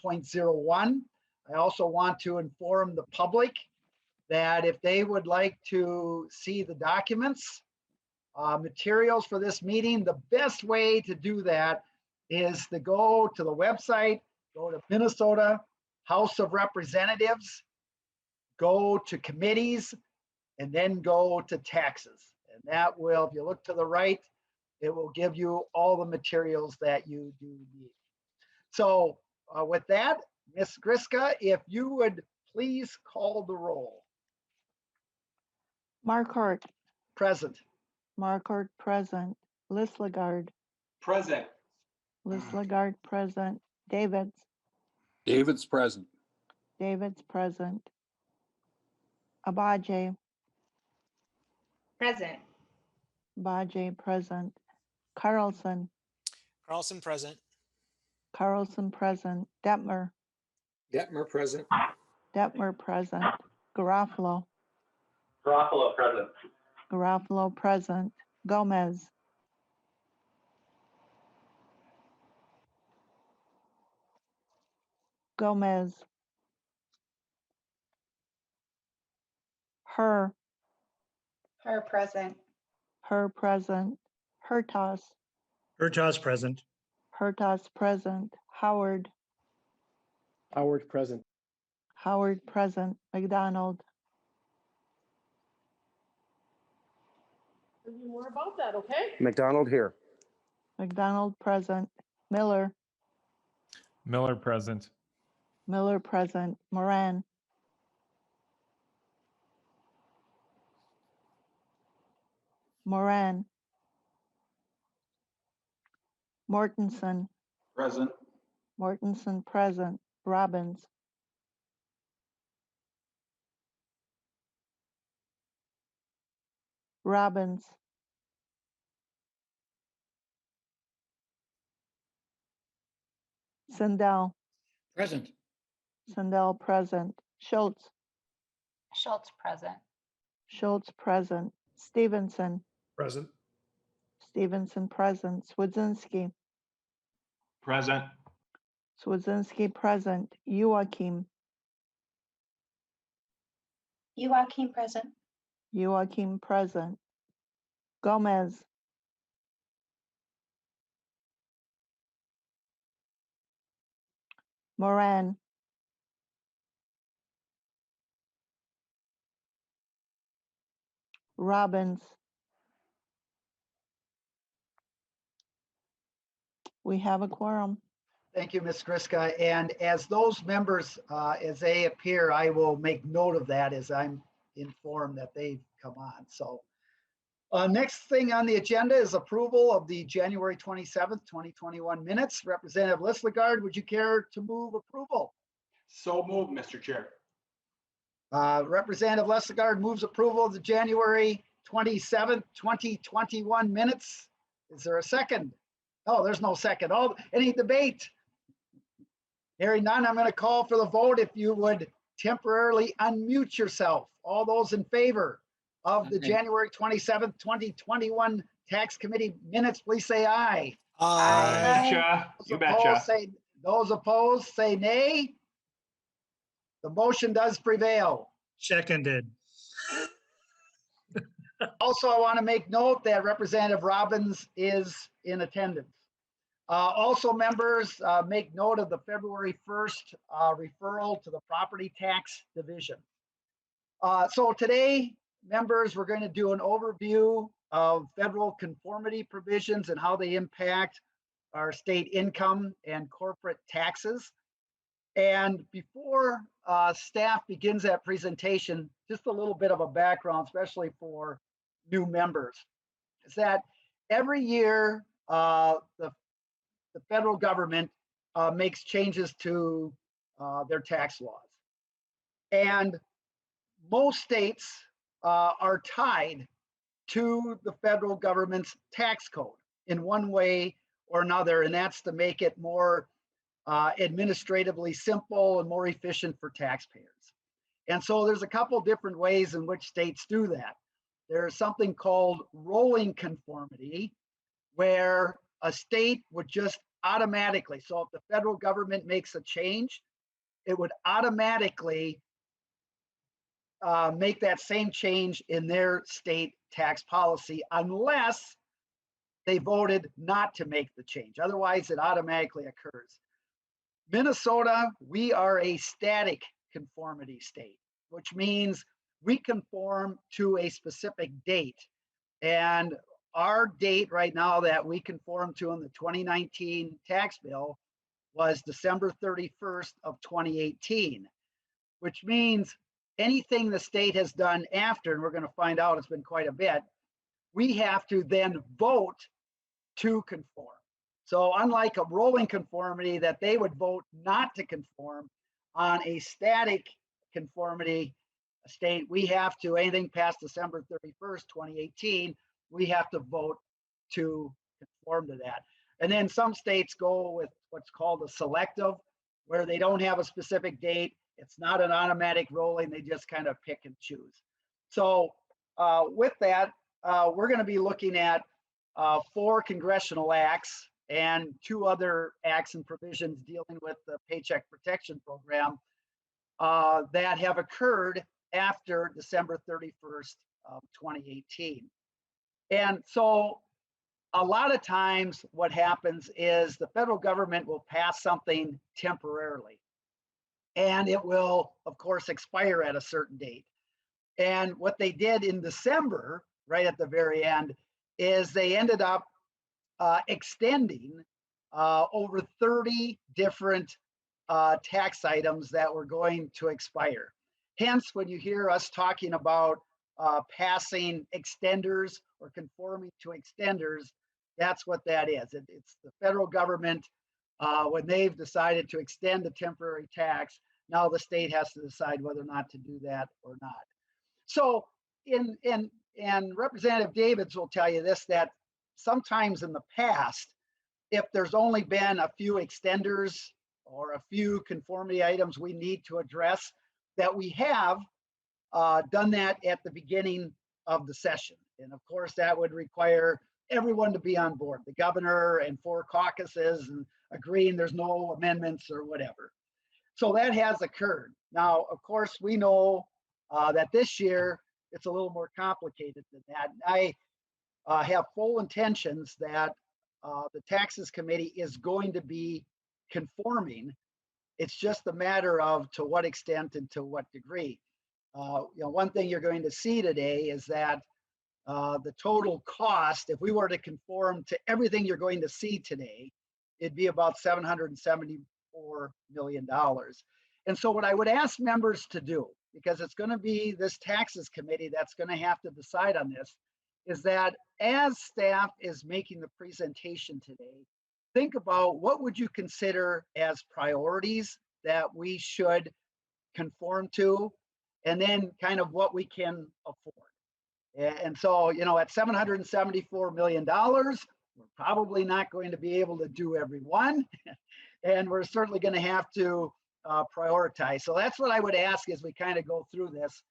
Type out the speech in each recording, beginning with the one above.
1.01. I also want to inform the public that if they would like to see the documents, materials for this meeting, the best way to do that is to go to the website, go to Minnesota House of Representatives, go to committees, and then go to taxes. And that will, if you look to the right, it will give you all the materials that you do need. So with that, Ms. Griska, if you would please call the roll. Marquardt. Present. Marquardt present. Lislegard. Present. Lislegard present. Davids. David's present. Davids present. Abaje. Present. Abaje present. Carlson. Carlson present. Carlson present. Detmer. Detmer present. Detmer present. Garofalo. Garofalo present. Garofalo present. Gomez. Gomez. Her. Her present. Her present. Hertas. Hertas present. Hertas present. Howard. Howard present. Howard present. McDonald. More about that, okay? McDonald here. McDonald present. Miller. Miller present. Miller present. Moran. Moran. Mortensen. Present. Mortensen present. Robbins. Robbins. Sindel. Present. Sindel present. Schultz. Schultz present. Schultz present. Stevenson. Present. Stevenson present. Swedzinski. Present. Swedzinski present. Joachim. Joachim present. Joachim present. Gomez. Moran. Robbins. We have a quorum. Thank you, Ms. Griska. And as those members, as they appear, I will make note of that as I'm informed that they've come on. So next thing on the agenda is approval of the January 27th, 2021 minutes. Representative Lislegard, would you care to move approval? So moved, Mr. Chair. Representative Lislegard moves approval of the January 27th, 2021 minutes. Is there a second? Oh, there's no second. Oh, any debate? Hearing none, I'm going to call for the vote. If you would temporarily unmute yourself. All those in favor of the January 27th, 2021 Tax Committee minutes, please say aye. Aye. Betcha. You betcha. Those opposed say nay. The motion does prevail. Seconded. Also, I want to make note that Representative Robbins is in attendance. Also, members, make note of the February 1st referral to the Property Tax Division. So today, members, we're going to do an overview of federal conformity provisions and how they impact our state income and corporate taxes. And before staff begins that presentation, just a little bit of a background, especially for new members, is that every year the federal government makes changes to their tax laws. And most states are tied to the federal government's tax code in one way or another, and that's to make it more administratively simple and more efficient for taxpayers. And so there's a couple different ways in which states do that. There's something called rolling conformity, where a state would just automatically. So if the federal government makes a change, it would automatically make that same change in their state tax policy unless they voted not to make the change. Otherwise, it automatically occurs. Minnesota, we are a static conformity state, which means we conform to a specific date. And our date right now that we conform to in the 2019 tax bill was December 31st of 2018, which means anything the state has done after, and we're going to find out it's been quite a bit, we have to then vote to conform. So unlike a rolling conformity that they would vote not to conform, on a static conformity state, we have to, anything past December 31st, 2018, we have to vote to conform to that. And then some states go with what's called a selective, where they don't have a specific date. It's not an automatic rolling. They just kind of pick and choose. So with that, we're going to be looking at 4 congressional acts and 2 other acts and provisions dealing with the Paycheck Protection Program that have occurred after December 31st of 2018. And so a lot of times what happens is the federal government will pass something temporarily, and it will, of course, expire at a certain date. And what they did in December, right at the very end, is they ended up extending over 30 different tax items that were going to expire. Hence, when you hear us talking about passing extenders or conforming to extenders, that's what that is. It's the federal government, when they've decided to extend a temporary tax, now the state has to decide whether or not to do that or not. So and Representative Davids will tell you this, that sometimes in the past, if there's only been a few extenders or a few conformity items we need to address, that we have done that at the beginning of the session. And of course, that would require everyone to be on board, the governor and 4 caucuses, and agreeing there's no amendments or whatever. So that has occurred. Now, of course, we know that this year it's a little more complicated than that. I have full intentions that the taxes committee is going to be conforming. It's just a matter of to what extent and to what degree. One thing you're going to see today is that the total cost, if we were to conform to everything you're going to see today, it'd be about $774 million. And so what I would ask members to do, because it's going to be this taxes committee that's going to have to decide on this, is that as staff is making the presentation today, think about what would you consider as priorities that we should conform to, and then kind of what we can afford. And so, at $774 million, we're probably not going to be able to do every one, and we're certainly going to have to prioritize. So that's what I would ask as we kind of go through this,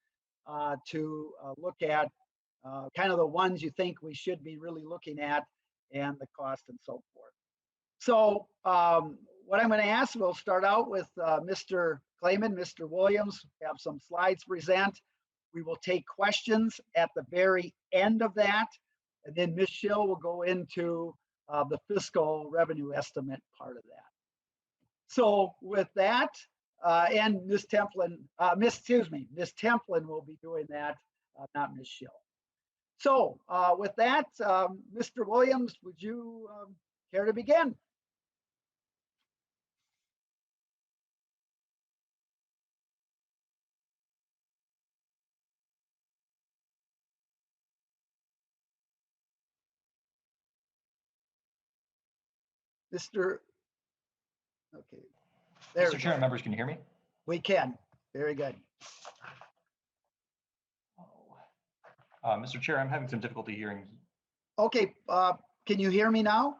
to look at kind of the ones you think we should be really looking at and the cost and so forth. So what I'm going to ask, we'll start out with Mr. Clayman, Mr. Williams, have some slides to present. We will take questions at the very end of that. And then Ms. Schill will go into the fiscal revenue estimate part of that. So with that, and Ms. Templin will be doing that, not Ms. Schill. So with that, Mr. Williams, would you care to begin? Okay. There Mr. Chair, members, can you hear me? we can. Very good. Mr. Chair, I'm having some difficulty hearing. Okay, can you hear me now?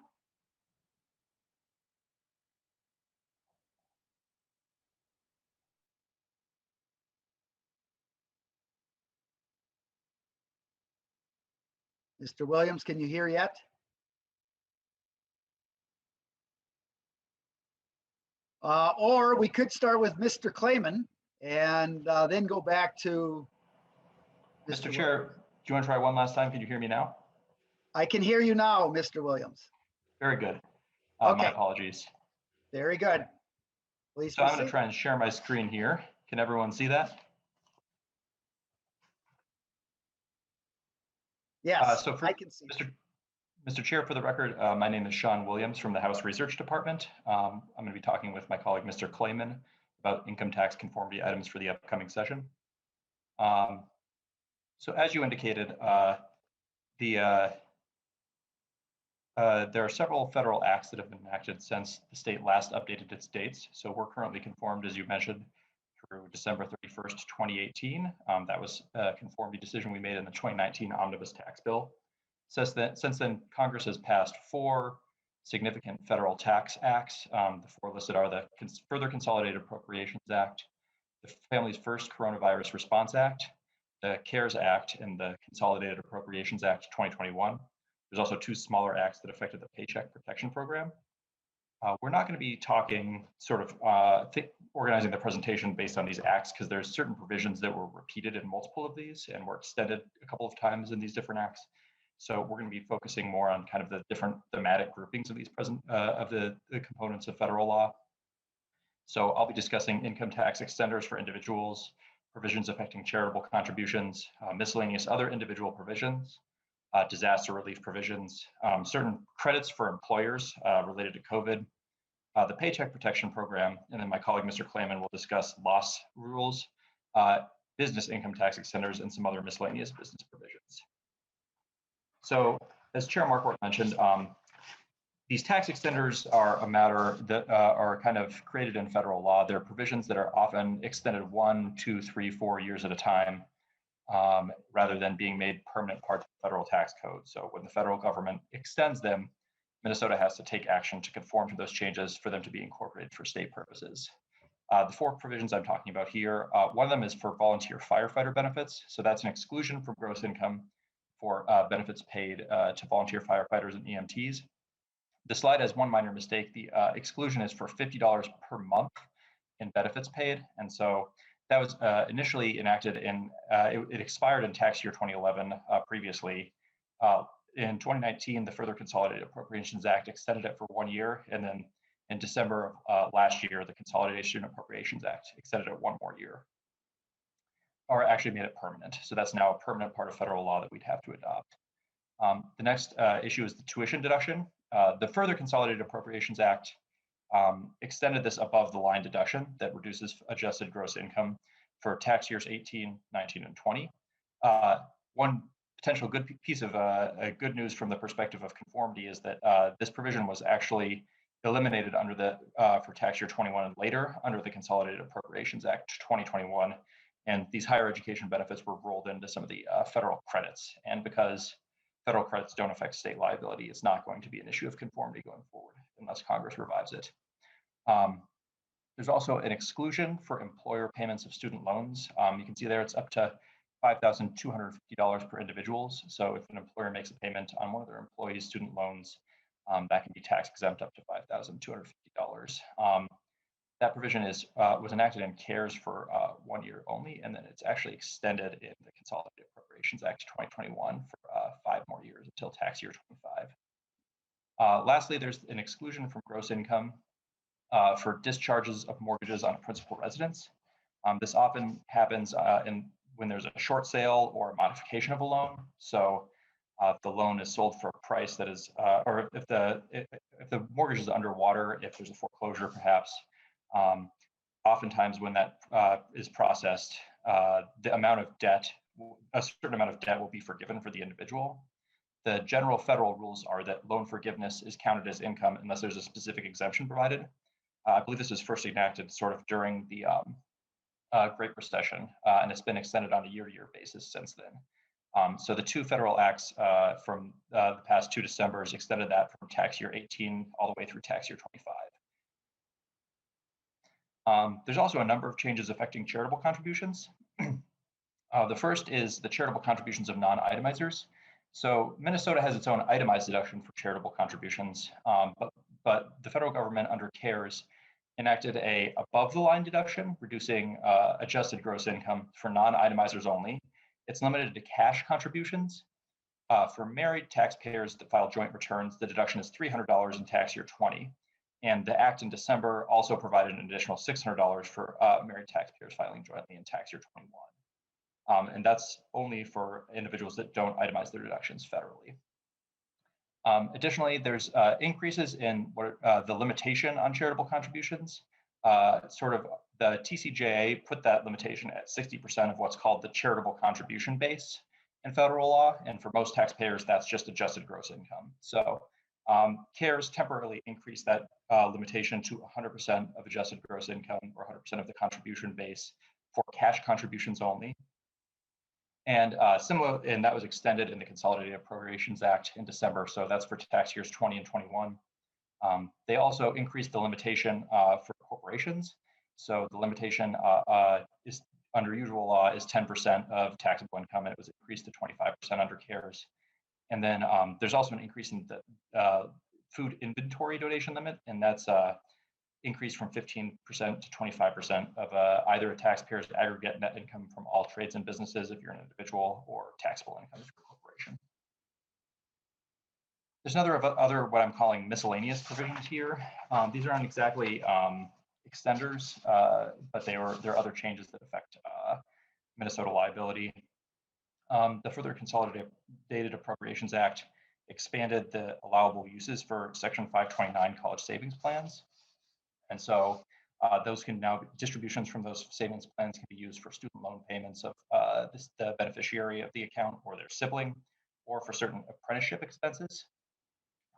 Mr. Williams, can you hear yet? Or we could start with Mr. Clayman and then go back to Mr. Chair, do you want to try one last time? Can you hear me now? I can hear you now, Mr. Williams. Very good. Okay. My apologies. Very good. Please So I'm going proceed. to try and share my screen here. Can everyone see that? Yes, so for I can see. Mr. Chair, for the record, my name is Sean Williams from the House Research Department. I'm going to be talking with my colleague, Mr. Clayman, about income tax conformity items for the upcoming session. So as you indicated, there are several federal acts that have been enacted since the state last updated its dates. So we're currently conformed, as you mentioned, through December 31st, 2018. That was a conformity decision we made in the 2019 omnibus tax bill. Since then, Congress has passed 4 significant federal tax acts. The 4 listed are the Further Consolidated Appropriations Act, the Family's First Coronavirus Response Act, the CARES Act, and the Consolidated Appropriations Act 2021. There's also 2 smaller acts that affected the Paycheck Protection Program. We're not going to be talking sort of organizing the presentation based on these acts because there's certain provisions that were repeated in multiple of these and were extended a couple of times in these different acts. So we're going to be focusing more on kind of the different thematic groupings of these the components of federal law. So I'll be discussing income tax extenders for individuals, provisions affecting charitable contributions, miscellaneous other individual provisions, disaster relief provisions, certain credits for employers related to COVID, the Paycheck Protection Program, and then my colleague, Mr. Clayman, will discuss loss rules, business income tax extenders, and some other miscellaneous business provisions. So as Chair Marquardt mentioned, these tax extenders are a matter that are kind of created in federal law. They're provisions that are often extended 1, 2, 3, 4 years at a time, rather than being made permanent parts of the federal tax code. So when the federal government extends them, Minnesota has to take action to conform to those changes for them to be incorporated for state purposes. The 4 provisions I'm talking about here, one of them is for volunteer firefighter benefits. So that's an exclusion from gross income for benefits paid to volunteer firefighters and EMTs. The slide has one minor mistake. The exclusion is for $50 per month in benefits paid. And so that was initially enacted in, it expired in tax year 2011 previously. In 2019, the Further Consolidated Appropriations Act extended it for 1 year. And then in December of last year, the Consolidated Appropriations Act extended it 1 more year, or actually made it permanent. So that's now a permanent part of federal law that we'd have to adopt. The next issue is the tuition deduction. The Further Consolidated Appropriations Act extended this above the line deduction that reduces adjusted gross income for tax years 18, 19, and 20. One potential good piece of good news from the perspective of conformity is that this provision was actually eliminated under for tax year 21 and later under the Consolidated Appropriations Act 2021. And these higher education benefits were rolled into some of the federal credits. And because federal credits don't affect state liability, it's not going to be an issue of conformity going forward unless Congress revives it. There's also an exclusion for employer payments of student loans. You can see there it's up to $5,250 per individuals. So if an employer makes a payment on one of their employees' student loans, that can be tax exempt up to $5,250. That provision was enacted in CARES for 1 year only, and then it's actually extended in the Consolidated Appropriations Act 2021 for 5 more years until tax year 25. Lastly, there's an exclusion from gross income for discharges of mortgages on a principal residence. This often happens when there's a short sale or a modification of a loan. So if the loan is sold for a price that is, or if the mortgage is underwater, if there's a foreclosure perhaps, oftentimes when that is processed, the amount of debt, a certain amount of debt will be forgiven for the individual. The general federal rules are that loan forgiveness is counted as income unless there's a specific exemption provided. I believe this was first enacted sort of during the Great Recession, and it's been extended on a year-to-year basis since then. So the 2 federal acts from the past 2 Decembers extended that from tax year 18 all the way through tax year 25. There's also a number of changes affecting charitable contributions. The first is the charitable contributions of non-itemizers. So Minnesota has its own itemized deduction for charitable contributions, but the federal government under CARES enacted a above the line deduction, reducing adjusted gross income for non-itemizers only. It's limited to cash contributions. For married taxpayers that file joint returns, the deduction is $300 in tax year 20. And the act in December also provided an additional $600 for married taxpayers filing jointly in tax year 21. And that's only for individuals that don't itemize their deductions federally. Additionally, there's increases in the limitation on charitable contributions. The TCJA put that limitation at 60% of what's called the charitable contribution base in federal law. And for most taxpayers, that's just adjusted gross income. So CARES temporarily increased that limitation to 100% of adjusted gross income or 100% of the contribution base for cash contributions only. And and that was extended in the Consolidated Appropriations Act in December. So that's for tax years 20 and 21. They also increased the limitation for corporations. So the limitation is under usual law is 10% of taxable income, and it was increased to 25% under CARES. And then there's also an increase in the food inventory donation limit, and that's increased from 15% to 25% of either a taxpayer's aggregate net income from all trades and businesses if you're an individual, or taxable income if you're a corporation. There's other what I'm calling miscellaneous provisions here. These aren't exactly extenders, but there are other changes that affect Minnesota liability. The further Consolidated Appropriations Act expanded the allowable uses for Section 529 college savings plans. And so those can now, distributions from those savings plans can be used for student loan payments of the beneficiary of the account or their sibling, or for certain apprenticeship expenses.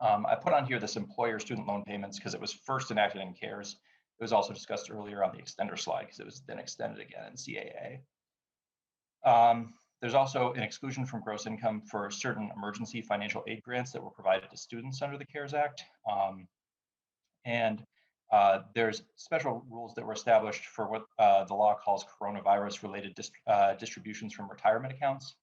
I put on here this employer student loan payments because it was first enacted in CARES. It was also discussed earlier on the extender slide because it was then extended again in CAA. There's also an exclusion from gross income for certain emergency financial aid grants that were provided to students under the CARES Act. There's special rules that were established for what the law calls coronavirus-related distributions from retirement accounts.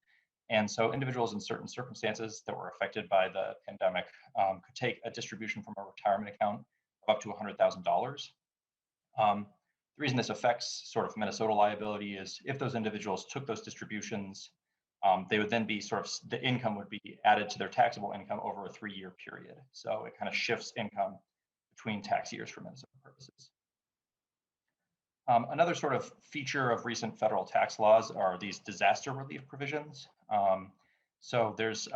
And so individuals in certain circumstances that were affected by the pandemic could take a distribution from a retirement account of up to $100,000. The reason this affects sort of Minnesota liability is if those individuals took those distributions, they would then be the income would be added to their taxable income over a 3-year period. So it kind of shifts income between tax years for Minnesota purposes. Another sort of feature of recent federal tax laws are these disaster relief provisions. So there's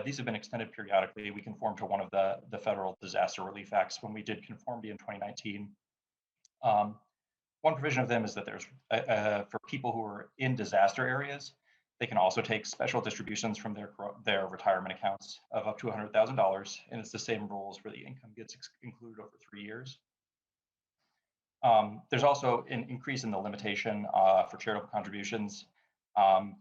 these have been extended periodically. We conformed to one of the federal disaster relief acts when we did conformity in 2019. One provision of them is that there's for people who are in disaster areas, they can also take special distributions from their retirement accounts of up to $100,000, and it's the same rules where the income gets included over 3 years. There's also an increase in the limitation for charitable contributions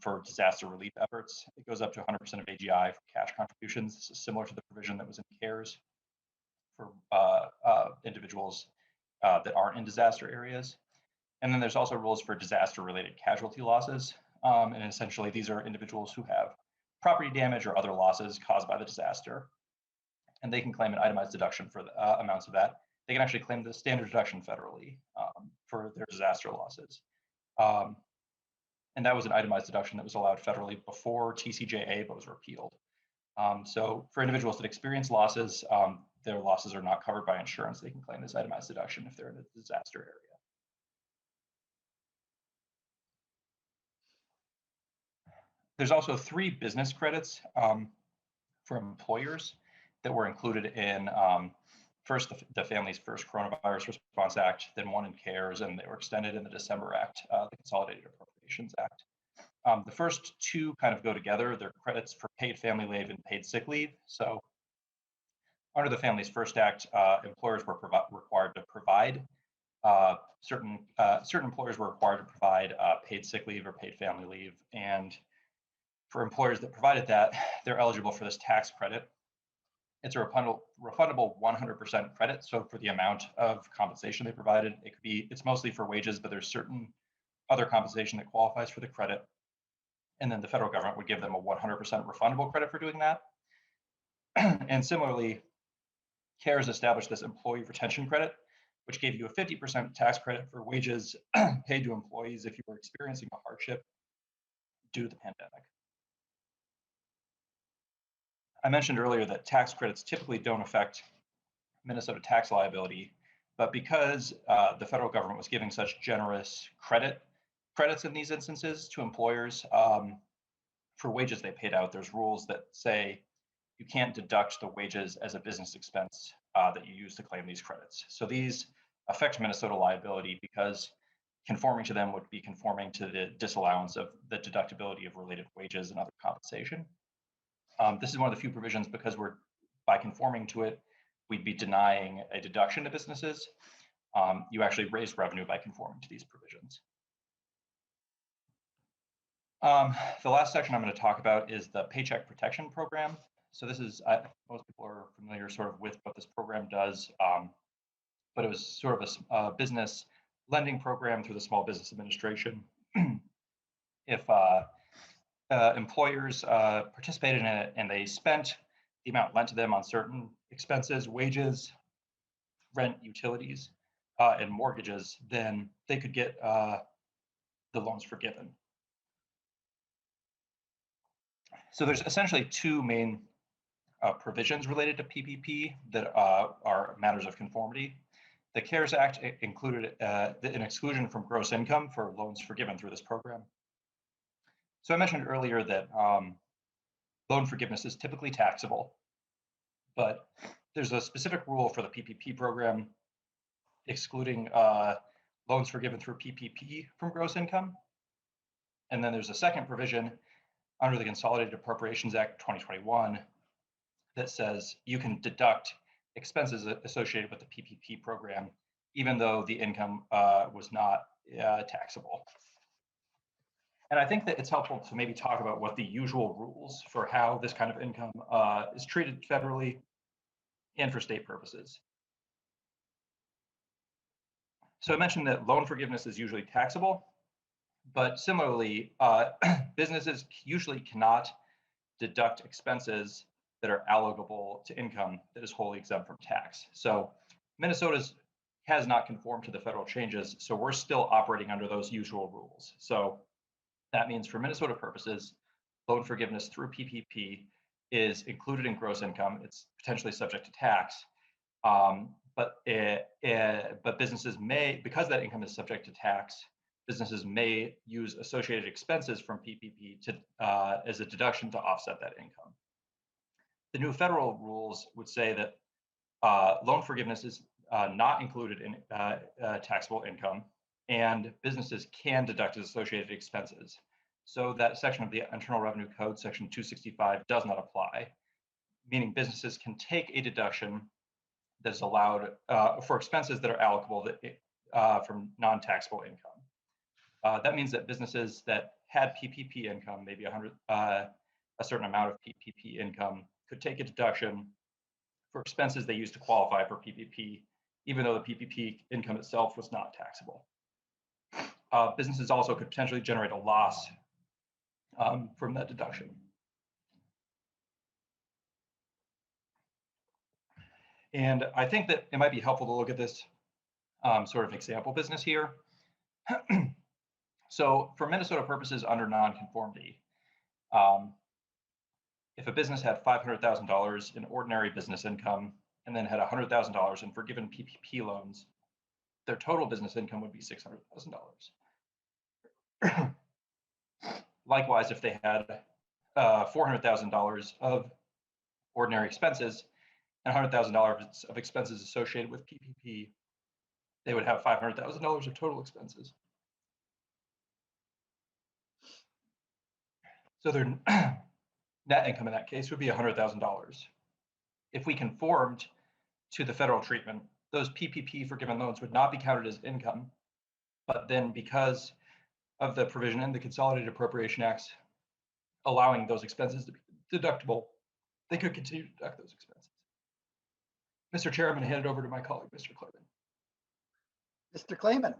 for disaster relief efforts. It goes up to 100% of AGI for cash contributions. This is similar to the provision that was in CARES for individuals that aren't in disaster areas. And then there's also rules for disaster-related casualty losses. And essentially, these are individuals who have property damage or other losses caused by the disaster. And they can claim an itemized deduction for the amounts of that. They can actually claim the standard deduction federally for their disaster losses. And that was an itemized deduction that was allowed federally before TCJA, but was repealed. So for individuals that experience losses, their losses are not covered by insurance. They can claim this itemized deduction if they're in a disaster area. There's also 3 business credits for employers that were included in first the Families First Coronavirus Response Act, then one in CARES, and they were extended in the December Act, the Consolidated Appropriations Act. The first 2 kind of go together. They're credits for paid family leave and paid sick leave. So under the Families First Act, employers were required to provide certain employers were required to provide paid sick leave or paid family leave, and for employers that provided that, they're eligible for this tax credit. It's a refundable 100% credit. So for the amount of compensation they provided, it's mostly for wages, but there's certain other compensation that qualifies for the credit. And then the federal government would give them a 100% refundable credit for doing that. And similarly, CARES established this employee retention credit which gave you a 50% tax credit for wages paid to employees if you were experiencing a hardship due to the pandemic. I mentioned earlier that tax credits typically don't affect Minnesota tax liability, but because the federal government was giving such generous credits in these instances to employers for wages they paid out, there's rules that say you can't deduct the wages as a business expense that you use to claim these credits. So these affect Minnesota liability because conforming to them would be conforming to the disallowance of the deductibility of related wages and other compensation. This is one of the few provisions because by conforming to it, we'd be denying a deduction to businesses. You actually raise revenue by conforming to these provisions. The last section I'm going to talk about is the Paycheck Protection Program. So this is, most people are familiar sort of with what this program does, but it was sort of a business lending program through the Small Business Administration. If employers participated in it and they spent the amount lent to them on certain expenses, wages, rent, utilities, and mortgages, then they could get the loans forgiven. So there's essentially two main provisions related to PPP that are matters of conformity. The CARES Act included an exclusion from gross income for loans forgiven through this program. So I mentioned earlier that loan forgiveness is typically taxable, but there's a specific rule for the PPP program excluding loans forgiven through PPP from gross income. And then there's a second provision under the Consolidated Appropriations Act 2021 that says you can deduct expenses associated with the PPP program, even though the income was not taxable. And I think that it's helpful to maybe talk about what the usual rules for how this kind of income is treated federally and for state purposes. So I mentioned that loan forgiveness is usually taxable, but similarly, businesses usually cannot deduct expenses that are allocable to income that is wholly exempt from tax. So Minnesota has not conformed to the federal changes, so we're still operating under those usual rules. So that means for Minnesota purposes, loan forgiveness through PPP is included in gross income. It's potentially subject to tax, but businesses may, because that income is subject to tax, businesses may use associated expenses from PPP to, as a deduction to offset that income. The new federal rules would say that loan forgiveness is not included in taxable income, and businesses can deduct associated expenses. So that section of the Internal Revenue Code, section 265, does not apply, meaning businesses can take a deduction that is allowed for expenses that are allocable from non-taxable income. That means that businesses that had PPP income, maybe a certain amount of PPP income, could take a deduction for expenses they used to qualify for PPP, even though the PPP income itself was not taxable. Businesses also could potentially generate a loss from that deduction. And I think that it might be helpful to look at this sort of example business here. So for Minnesota purposes under nonconformity, if a business had $500,000 in ordinary business income and then had $100,000 in forgiven PPP loans, their total business income would be $600,000. Likewise, if they had $400,000 of ordinary expenses and $100,000 of expenses associated with PPP, they would have $500,000 of total expenses. So their net income in that case would be $100,000. If we conformed to the federal treatment, those PPP forgiven loans would not be counted as income, but then because of the provision in the Consolidated Appropriation Acts allowing those expenses to be deductible, they could continue to deduct those expenses. Mr. Chair, I'm going to hand it over to my colleague, Mr. Clayman. Mr. Clayman.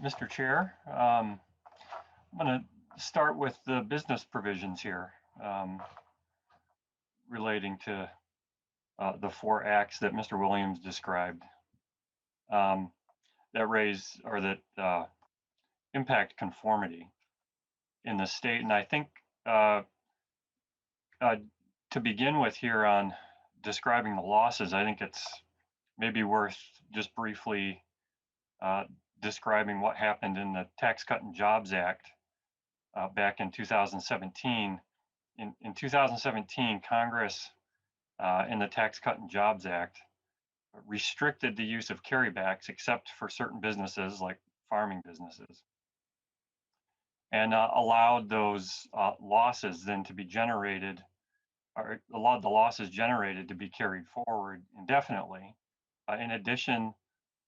Mr. Chair, I'm going to start with the business provisions here relating to the four acts that Mr. Williams described that raise or that impact conformity in the state. And I think to begin with here on describing the losses, I think it's maybe worth just briefly describing what happened in the Tax Cut and Jobs Act back in 2017. In 2017, Congress in the Tax Cut and Jobs Act restricted the use of carrybacks except for certain businesses like farming businesses, and allowed those losses then to be generated, or allowed the losses generated to be carried forward indefinitely. In addition,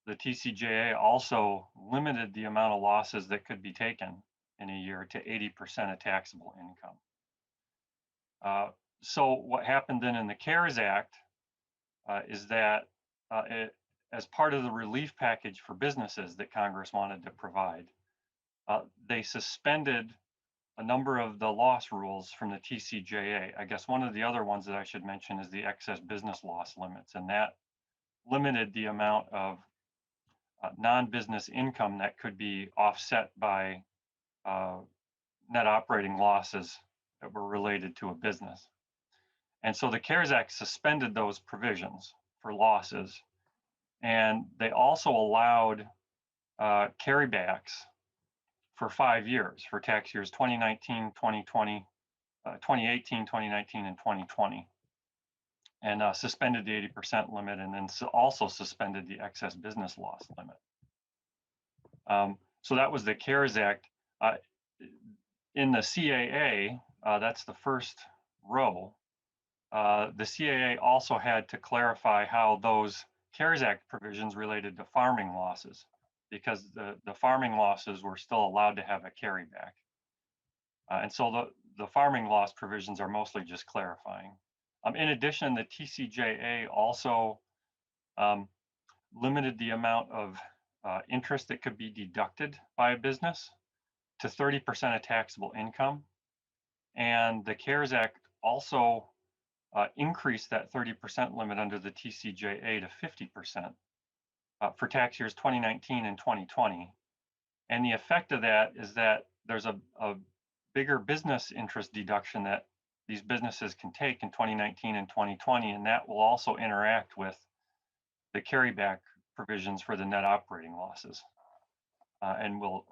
the TCJA also limited the amount of losses that could be taken in a year to 80% of taxable income. So what happened then in the CARES Act is that as part of the relief package for businesses that Congress wanted to provide, they suspended a number of the loss rules from the TCJA. I guess one of the other ones that I should mention is the excess business loss limits, and that limited the amount of non-business income that could be offset by net operating losses that were related to a business. And so the CARES Act suspended those provisions for losses, and they also allowed carrybacks for 5 years for tax years 2019, 2020, 2018, 2019, and 2020, and suspended the 80% limit, and then also suspended the excess business loss limit. So that was the CARES Act. In the CAA, that's the first row, the CAA also had to clarify how those CARES Act provisions related to farming losses, because the farming losses were still allowed to have a carryback. And so the farming loss provisions are mostly just clarifying. In addition, the TCJA also limited the amount of interest that could be deducted by a business to 30% of taxable income. And the CARES Act also increased that 30% limit under the TCJA to 50% for tax years 2019 and 2020. And the effect of that is that there's a bigger business interest deduction that these businesses can take in 2019 and 2020, and that will also interact with the carryback provisions for the net operating losses, and will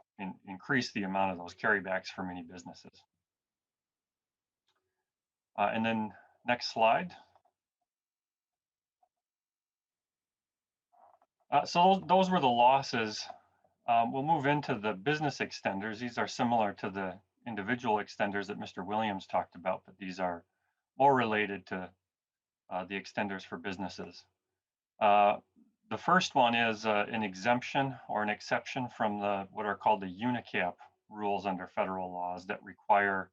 increase the amount of those carrybacks for many businesses. And then next slide. So those were the losses. We'll move into the business extenders. These are similar to the individual extenders that Mr. Williams talked about, but these are more related to the extenders for businesses. The first one is an exemption or an exception from what are called the UNICAP rules under federal laws that require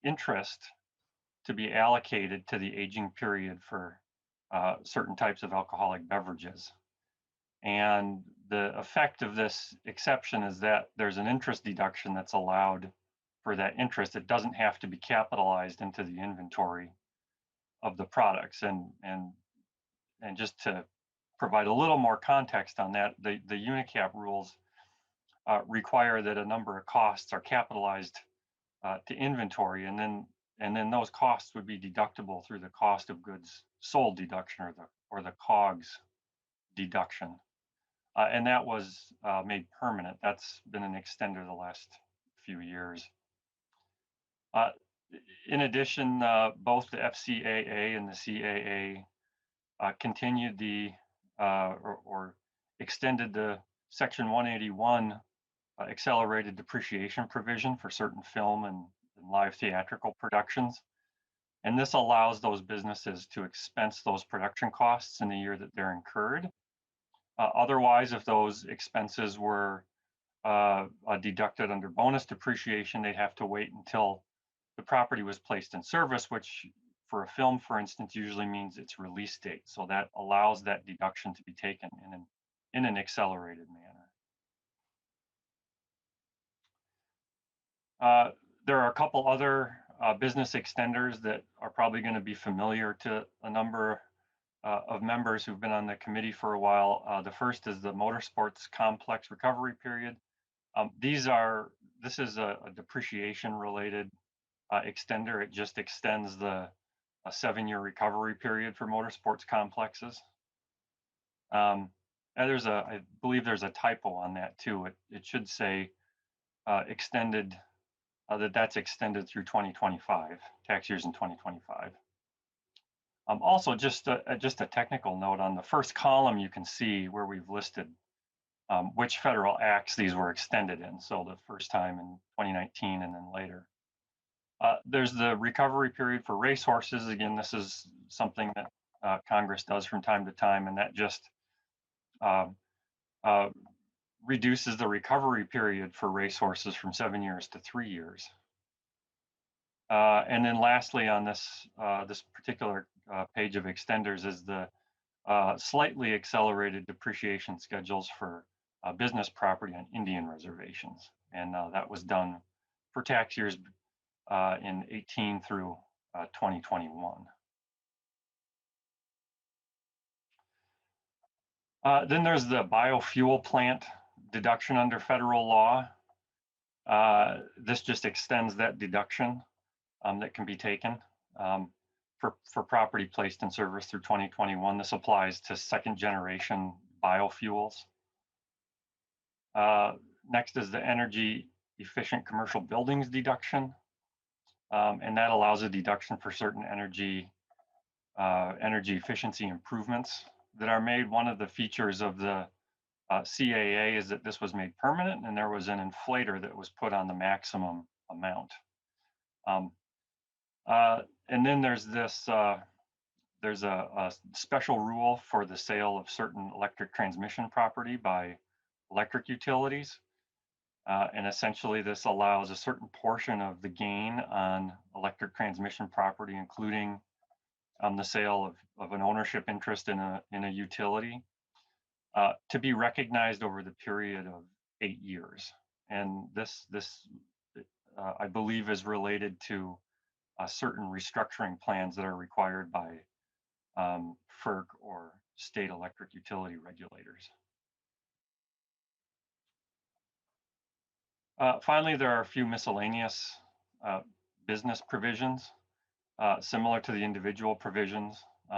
interest to be allocated to the aging period for certain types of alcoholic beverages. And the effect of this exception is that there's an interest deduction that's allowed for that interest. It doesn't have to be capitalized into the inventory of the products. And just to provide a little more context on that, the UNICAP rules require that a number of costs are capitalized to inventory, and then those costs would be deductible through the cost of goods sold deduction, or the COGS deduction. And that was made permanent. That's been an extender the last few years. In addition, both the FCAA and the CAA continued or extended the Section 181 accelerated depreciation provision for certain film and live theatrical productions. And this allows those businesses to expense those production costs in the year that they're incurred. Otherwise, if those expenses were deducted under bonus depreciation, they'd have to wait until the property was placed in service, which for a film, for instance, usually means its release date. So that allows that deduction to be taken in an accelerated manner. There are a couple other business extenders that are probably going to be familiar to a number of members who've been on the committee for a while. The first is the motorsports complex recovery period. This is a depreciation related extender. It just extends a 7-year recovery period for motorsports complexes. And I believe there's a typo on that too. It should say extended, that's extended through 2025, tax years in 2025. Also, just a technical note on the first column, you can see where we've listed which federal acts these were extended in. So the first time in 2019 and then later. There's the recovery period for racehorses. Again, this is something that Congress does from time to time, and that just reduces the recovery period for racehorses from 7 years to 3 years. And then lastly, on this particular page of extenders is the slightly accelerated depreciation schedules for business property on Indian reservations. And that was done for tax years in 18 through 2021. Then there's the biofuel plant deduction under federal law. This just extends that deduction that can be taken for property placed in service through 2021. This applies to second generation biofuels. Next is the energy efficient commercial buildings deduction. And that allows a deduction for certain energy efficiency improvements that are made. One of the features of the CAA is that this was made permanent, and there was an inflator that was put on the maximum amount. And then there's this, there's a special rule for the sale of certain electric transmission property by electric utilities. And essentially this allows a certain portion of the gain on electric transmission property, including the sale of an ownership interest in a utility, to be recognized over the period of 8 years. And this I believe is related to certain restructuring plans that are required by FERC or state electric utility regulators. Finally, there are a few miscellaneous business provisions similar to the individual provisions.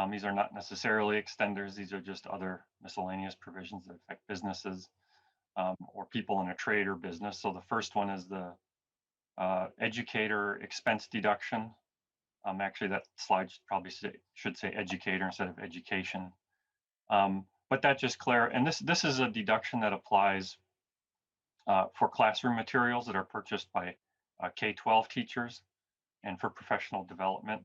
These are not necessarily extenders. These are just other miscellaneous provisions that affect businesses or people in a trade or business. So the first one is the educator expense deduction. Actually, that slide should say educator instead of education. But that just and this is a deduction that applies for classroom materials that are purchased by K-12 teachers and for professional development.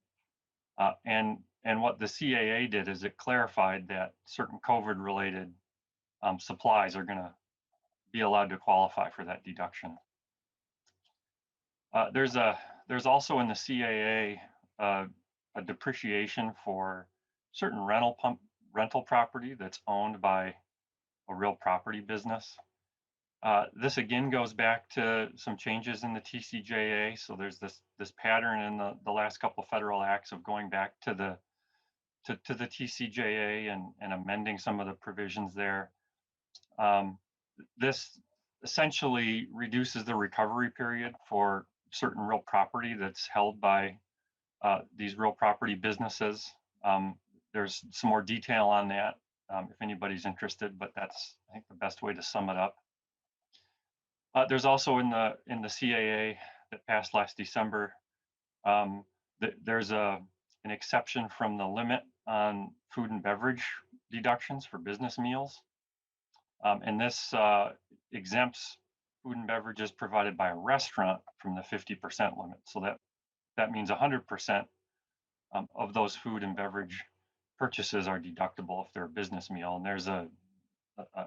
And what the CAA did is it clarified that certain COVID-related supplies are going to be allowed to qualify for that deduction. There's also in the CAA a depreciation for certain rental property that's owned by a real property business. This again goes back to some changes in the TCJA. So there's this pattern in the last couple of federal acts of going back to the TCJA and amending some of the provisions there. This essentially reduces the recovery period for certain real property that's held by these real property businesses. There's some more detail on that if anybody's interested, but that's, I think, the best way to sum it up. There's also in the CAA that passed last December, there's an exception from the limit on food and beverage deductions for business meals. And this exempts food and beverages provided by a restaurant from the 50% limit. So that means 100% of those food and beverage purchases are deductible if they're a business meal. And there's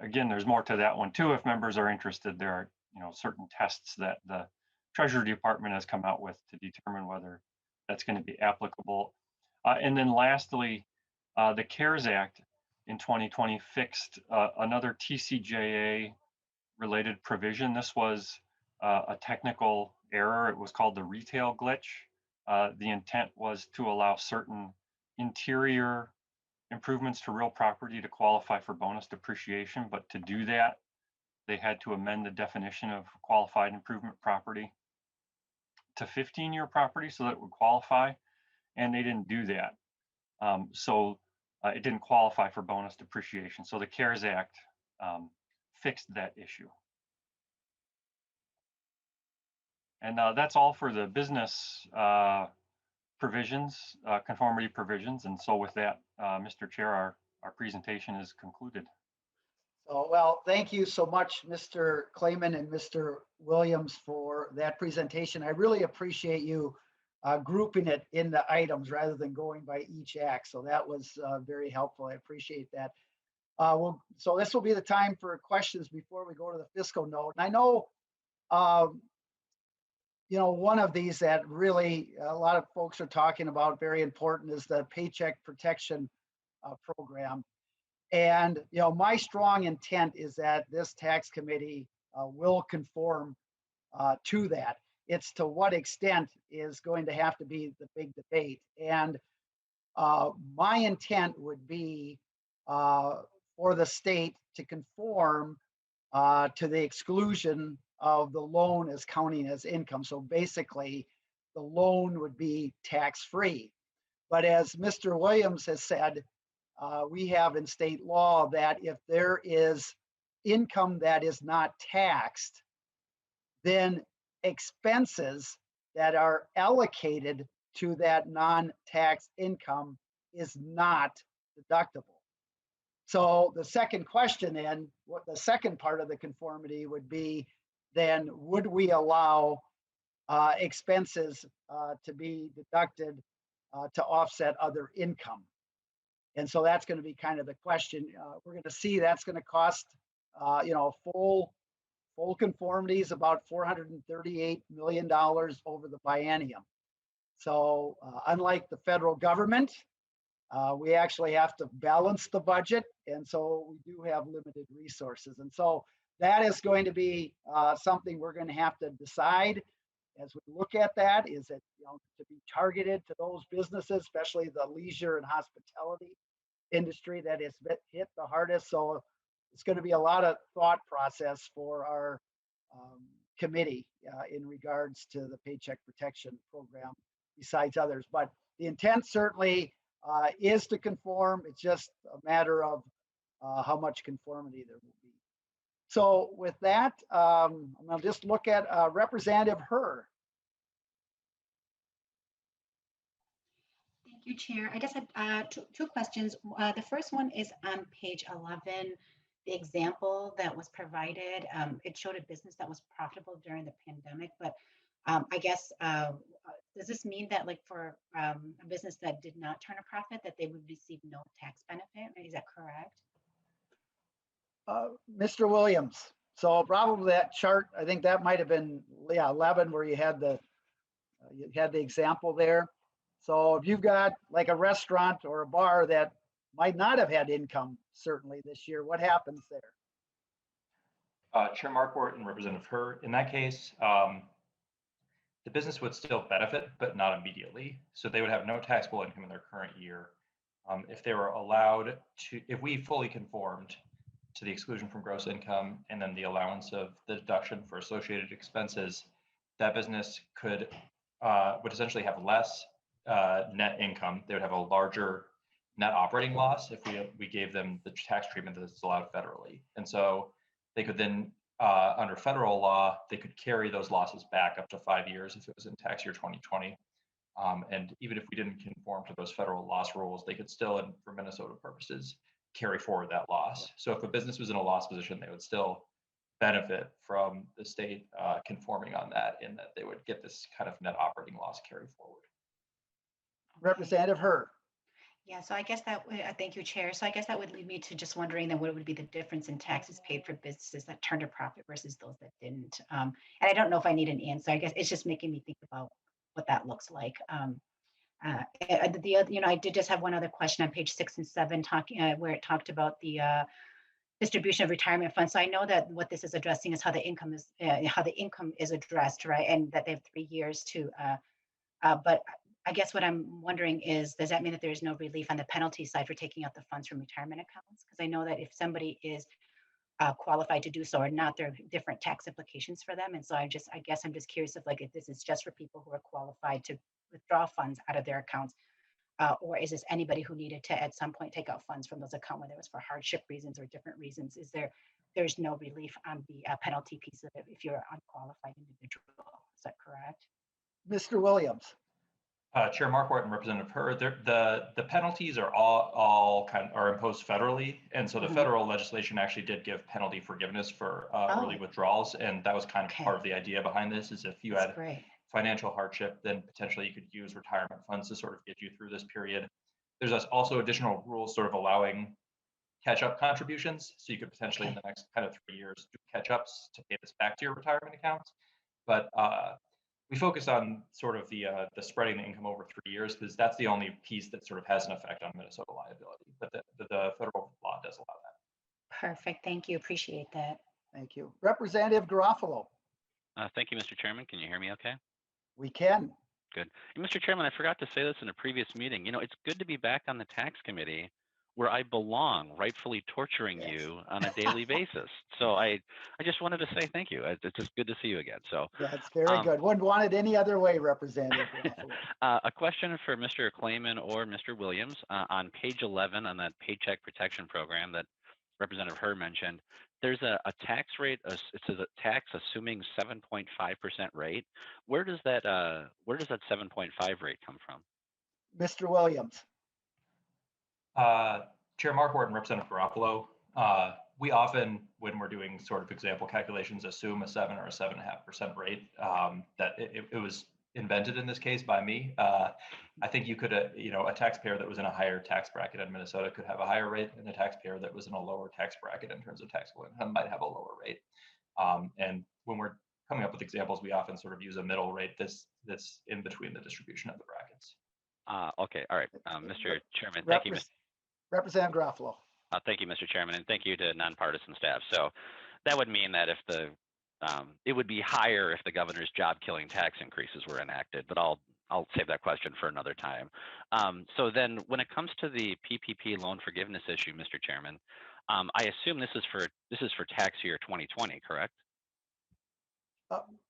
again, there's more to that one too. If members are interested, there are certain tests that the Treasury Department has come out with to determine whether that's going to be applicable. And then lastly, the CARES Act in 2020 fixed another TCJA related provision. This was a technical error. It was called the retail glitch. the intent was to allow certain interior improvements to real property to qualify for bonus depreciation, but to do that, they had to amend the definition of qualified improvement property to 15-year property so that it would qualify, and they didn't do that. So it didn't qualify for bonus depreciation. So the CARES Act fixed that issue. And that's all for the business provisions, conformity provisions. And so with that, Mr. Chair, our presentation is concluded. So, well, thank you so much, Mr. Clayman and Mr. Williams, for that presentation. I really appreciate you grouping it in the items rather than going by each act. So that was very helpful. I appreciate that. So this will be the time for questions before we go to the fiscal note. And I know, one of these that really a lot of folks are talking about, very important, is the Paycheck Protection Program. And, my strong intent is that this tax committee will conform to that. It's to what extent is going to have to be the big debate. And my intent would be for the state to conform to the exclusion of the loan as counting as income. So basically, the loan would be tax-free. But as Mr. Williams has said, we have in state law that if there is income that is not taxed, then expenses that are allocated to that non-tax income is not deductible. So the second question then, what the second part of the conformity would be, then would we allow expenses to be deducted to offset other income? And so that's going to be kind of the question. We're going to see that's going to cost, full conformity is about $438 million over the biennium. So unlike the federal government, we actually have to balance the budget. And so we do have limited resources. And so that is going to be something we're going to have to decide as we look at that. Is it to be targeted to those businesses, especially the leisure and hospitality industry that is hit the hardest? So it's going to be a lot of thought process for our committee in regards to the Paycheck Protection Program, besides others. But the intent certainly is to conform. It's just a matter of how much conformity there will be. So with that, I'm going to just look at Representative Herr. Thank you, Chair. I guess I have two questions. The first one is on page 11, the example that was provided. It showed a business that was profitable during the pandemic, but I guess, does this mean that like for a business that did not turn a profit, that they would receive no tax benefit? Is that correct? Mr. Williams. So probably that chart, I think that might have been 11 where you had the example there. So if you've got like a restaurant or a bar that might not have had income certainly this year, what happens there? Chair Markwart and Representative Herr, in that case, the business would still benefit, but not immediately. So they would have no taxable income in their current year. If they were allowed to, if we fully conformed to the exclusion from gross income and then the allowance of the deduction for associated expenses, that business would essentially have less net income. They would have a larger net operating loss if we gave them the tax treatment that's allowed federally. And so they could then, under federal law, they could carry those losses back up to 5 years if it was in tax year 2020. And even if we didn't conform to those federal loss rules, they could still, for Minnesota purposes, carry forward that loss. So if a business was in a loss position, they would still benefit from the state conforming on that, in that they would get this kind of net operating loss carry forward. Representative Herr. Yeah, so I guess that, thank you, Chair. So I guess that would lead me to just wondering then what would be the difference in taxes paid for businesses that turned a profit versus those that didn't. And I don't know if I need an answer. I guess it's just making me think about what that looks like. The other, I did just have one other question on page 6 and 7, talking where it talked about the distribution of retirement funds. So I know that what this is addressing is how the income is addressed, right? And that they have 3 years to But I guess what I'm wondering is, does that mean that there's no relief on the penalty side for taking out the funds from retirement accounts? Because I know that if somebody is qualified to do so or not, there are different tax implications for them. And so I guess I'm just curious if this is just for people who are qualified to withdraw funds out of their accounts, or is this anybody who needed to at some point take out funds from those accounts, whether it was for hardship reasons or different reasons? There's no relief on the penalty piece of it if you're an unqualified individual. Is that correct? Mr. Williams. Chair Markwart and Representative Hurd, the penalties are all are imposed federally, and so the federal legislation actually did give penalty forgiveness for early withdrawals, and that was kind of part of the idea behind this. Is if you had financial hardship, then potentially you could use retirement funds to sort of get you through this period. There's also additional rules sort of allowing catch-up contributions, so you could potentially in the next kind of 3 years do catch-ups to pay this back to your retirement accounts, but we focus on sort of the spreading the income over 3 years because that's the only piece that sort of has an effect on Minnesota liability. But the federal law does allow that. Perfect. Thank you. Appreciate that. Thank you. Representative Garofalo. Thank you, Mr. Chairman. Can you hear me okay? We can. Good. And Mr. Chairman, I forgot to say this in a previous meeting. You know, it's good to be back on the tax committee where I belong, rightfully torturing you on a daily basis. So I just wanted to say thank you. It's just good to see you again. So that's very good. Wouldn't want it any other way, Representative. A question for Mr. Clayman or Mr. Williams on page 11 on that Paycheck Protection Program that Representative Hurd mentioned. There's a tax rate. It says a tax assuming 7.5% rate. Where does that 7.5 rate come from? Mr. Williams. Chair Markwart and Representative Garofalo, we often, when we're doing sort of example calculations, assume a 7 or a 7.5% rate. That it was invented in this case by me. I think you could, a taxpayer that was in a higher tax bracket in Minnesota could have a higher rate, and a taxpayer that was in a lower tax bracket in terms of taxable income might have a lower rate. And when we're coming up with examples, we often sort of use a middle rate that's in between the distribution of the brackets. Okay, all right, Mr. Chairman, thank you. Representative Garofalo. Thank you, Mr. Chairman, and thank you to nonpartisan staff. So that would mean that if it would be higher if the governor's job-killing tax increases were enacted, but I'll save that question for another time. So then, when it comes to the PPP loan forgiveness issue, Mr. Chairman, I assume this is for tax year 2020, correct?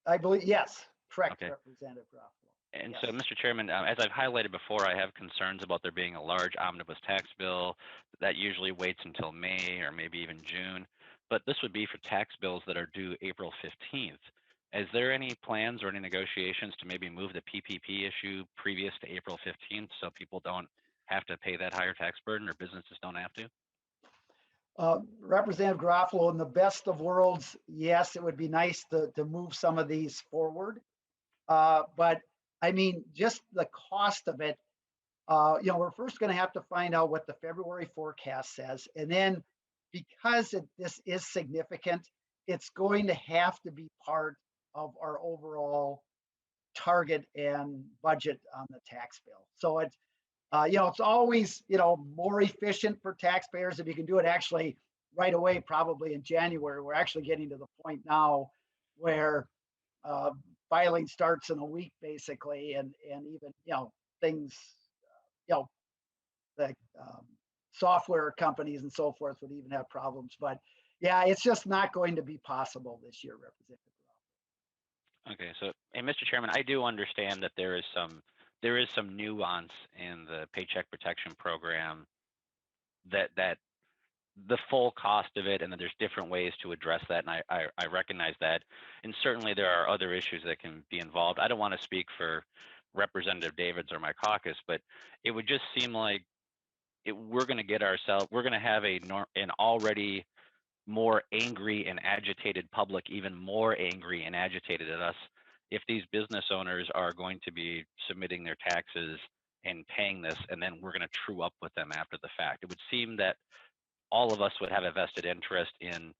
I believe yes, correct, okay. Representative Garofalo. And so, Mr. Chairman, as I've highlighted before, I have concerns about there being a large omnibus tax bill that usually waits until May or maybe even June. But this would be for tax bills that are due April 15th. Is there any plans or any negotiations to maybe move the PPP issue previous to April 15th so people don't have to pay that higher tax burden or businesses don't have to? Representative Garofalo, in the best of worlds, yes, it would be nice to move some of these forward. But I mean, just the cost of it, we're first going to have to find out what the February forecast says. And then because this is significant, it's going to have to be part of our overall target and budget on the tax bill. So it's, it's always, more efficient for taxpayers if you can do it actually right away, probably in January. We're actually getting to the point now where filing starts in a week basically, and even things like software companies and so forth would even have problems. But yeah, it's just not going to be possible this year, Representative. Okay, so and Mr. Chairman, I do understand that there is some nuance in the Paycheck Protection Program that the full cost of it, and that there's different ways to address that, and I recognize that. And certainly there are other issues that can be involved. I don't want to speak for Representative Davids or my caucus, but it would just seem like we're going to have an already more angry and agitated public, even more angry and agitated at us if these business owners are going to be submitting their taxes and paying this, and then we're going to true up with them after the fact. It would seem that all of us would have a vested interest in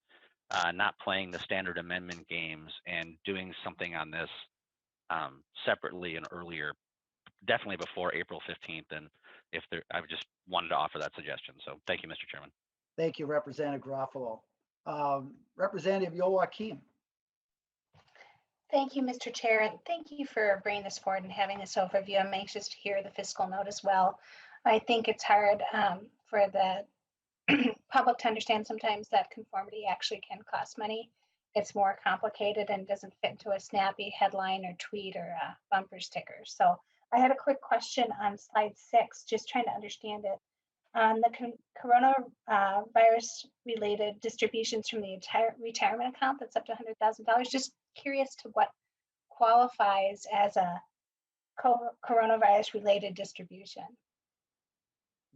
not playing the standard amendment games and doing something on this separately and earlier, definitely before April 15th. And I just wanted to offer that suggestion. So thank you, Mr. Chairman. Thank you, Representative Garofalo. Representative Joachim. Thank you, Mr. Chair, and thank you for bringing this forward and having this overview. I'm anxious to hear the fiscal note as well. I think it's hard for the public to understand sometimes that conformity actually can cost money. It's more complicated and doesn't fit into a snappy headline or tweet or a bumper sticker. So I had a quick question on slide 6, just trying to understand it. On the coronavirus related distributions from the entire retirement account, that's up to $100,000. Just curious to what qualifies as a coronavirus related distribution.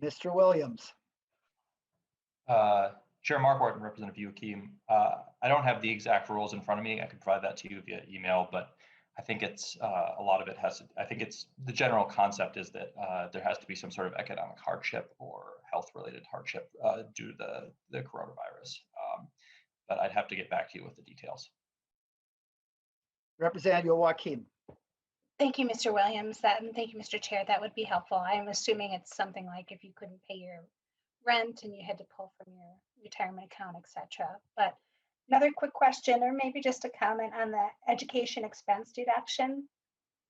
Mr. Williams. Chair Markwart and Representative Joachim, I don't have the exact rules in front of me. I can provide that to you via email, but I think it's a lot of it has to, I think it's the general concept is that there has to be some sort of economic hardship or health related hardship due to the coronavirus. But I'd have to get back to you with the details. Representative Joachim. Thank you, Mr. Williams. And thank you, Mr. Chair. That would be helpful. I'm assuming it's something like if you couldn't pay your rent and you had to pull from your retirement account, etc. But another quick question, or maybe just a comment on the education expense deduction.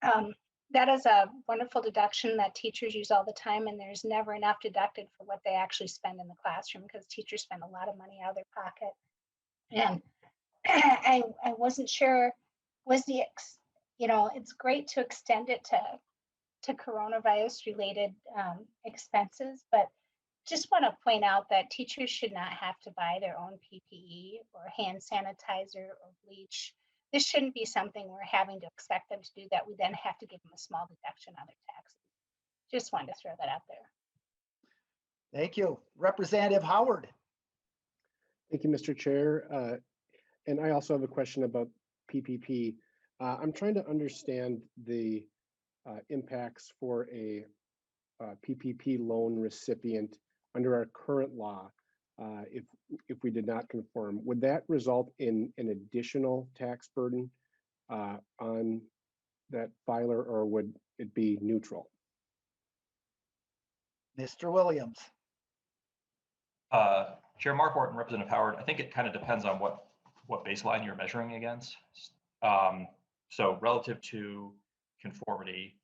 That is a wonderful deduction that teachers use all the time, and there's never enough deducted for what they actually spend in the classroom because teachers spend a lot of money out of their pocket. And I wasn't sure, was it's great to extend it to coronavirus related expenses, but just want to point out that teachers should not have to buy their own PPE or hand sanitizer or bleach. This shouldn't be something we're having to expect them to do that we then have to give them a small deduction on their taxes. Just wanted to throw that out there. Thank you. Representative Howard. Thank you, Mr. Chair. And I also have a question about PPP. I'm trying to understand the impacts for a PPP loan recipient under our current law. If we did not conform, would that result in an additional tax burden on that filer, or would it be neutral? Mr. Williams. Chair Markwart and Representative Howard, I think it kind of depends on what baseline you're measuring against. So relative to conformity,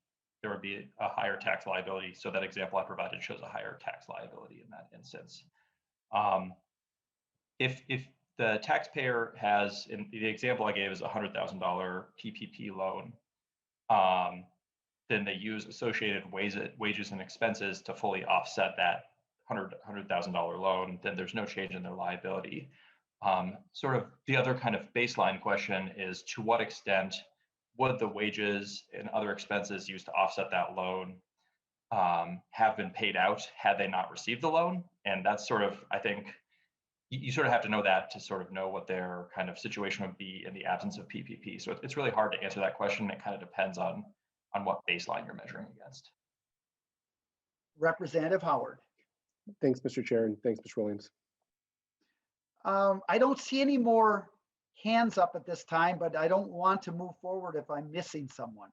there would be a higher tax liability. So that example I provided shows a higher tax liability in that instance. If the taxpayer has, in the example I gave is a $100,000 PPP loan, then they use associated wages and expenses to fully offset that $100,000 loan, then there's no change in their liability. Sort of the other kind of baseline question is, to what extent would the wages and other expenses used to offset that loan have been paid out had they not received the loan? And that's sort of, I think, you sort of have to know that to sort of know what their kind of situation would be in the absence of PPP. So it's really hard to answer that question. It kind of depends on what baseline you're measuring against. Representative Howard. Thanks, Mr. Chair, and thanks, Mr. Williams. I don't see any more hands up at this time, but I don't want to move forward if I'm missing someone.